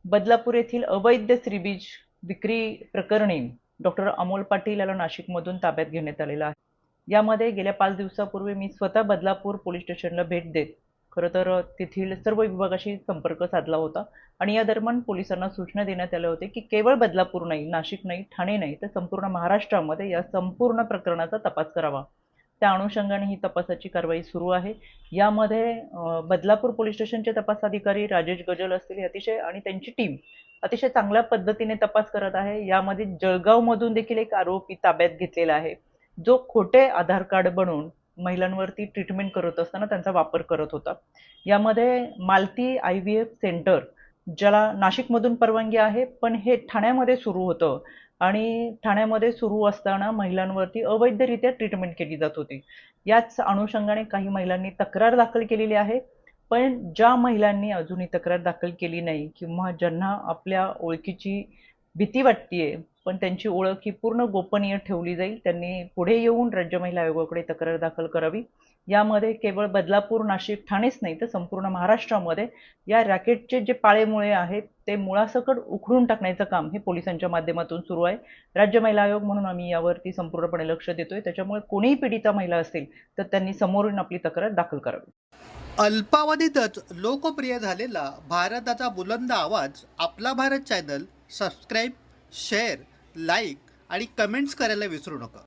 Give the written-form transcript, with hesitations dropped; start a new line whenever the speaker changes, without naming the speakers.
बदलापूर येथील अवैध श्रीबीज विक्री प्रकरणी डॉक्टर अमोल पाटील याला नाशिकमधून ताब्यात घेण्यात आलेलं आहे. यामध्ये गेल्या 5 दिवसापूर्वी मी स्वतः बदलापूर पोलीस स्टेशनला भेट देत खरं तर तेथील सर्व विभागाशी संपर्क साधला होता आणि या दरम्यान पोलिसांना सूचना देण्यात आल्या होत्या की केवळ बदलापूर नाही, नाशिक नाही, ठाणे नाही तर संपूर्ण महाराष्ट्रामध्ये या संपूर्ण प्रकरणाचा तपास करावा. त्या अनुषंगाने ही तपासाची कारवाई सुरू आहे. यामध्ये बदलापूर पोलीस स्टेशनचे तपास अधिकारी राजेश गजल असतील अतिशय आणि त्यांची टीम अतिशय चांगल्या पद्धतीने तपास करत आहे. यामध्ये जळगावमधून देखील एक आरोपी ताब्यात घेतलेला आहे, जो खोटे आधार कार्ड बनवून महिलांवरती ट्रीटमेंट करत असताना त्यांचा वापर करत होता. यामध्ये मालती IVF सेंटर, ज्याला नाशिकमधून परवानगी आहे, पण हे ठाण्यामध्ये सुरू होतं आणि ठाण्यामध्ये सुरू असताना महिलांवरती अवैधरित्या ट्रीटमेंट केली जात होती. याच अनुषंगाने काही महिलांनी तक्रार दाखल केलेली आहे. पण ज्या महिलांनी अजूनही तक्रार दाखल केली नाही किंवा ज्यांना आपल्या ओळखीची भीती वाटतेय, पण त्यांची ओळख ही पूर्ण गोपनीय ठेवली जाईल, त्यांनी पुढे येऊन राज्य महिला आयोगाकडे तक्रार दाखल करावी. यामध्ये केवळ बदलापूर, नाशिक, ठाणेच नाही तर संपूर्ण महाराष्ट्रामध्ये या रॅकेटचे जे पाळेमुळे आहेत ते मुळासकट उखडून टाकण्याचं काम हे पोलिसांच्या माध्यमातून सुरू आहे. राज्य महिला आयोग म्हणून आम्ही यावरती संपूर्णपणे लक्ष देतोय. त्याच्यामुळे कोणीही पीडिता महिला असेल तर त्यांनी समोरून आपली तक्रार दाखल करावी.
अल्पावधीतच लोकप्रिय झालेला भारताचा बुलंद आवाज आपला Bharat channel subscribe, share, like आणि कमेंट्स करायला विसरू नका.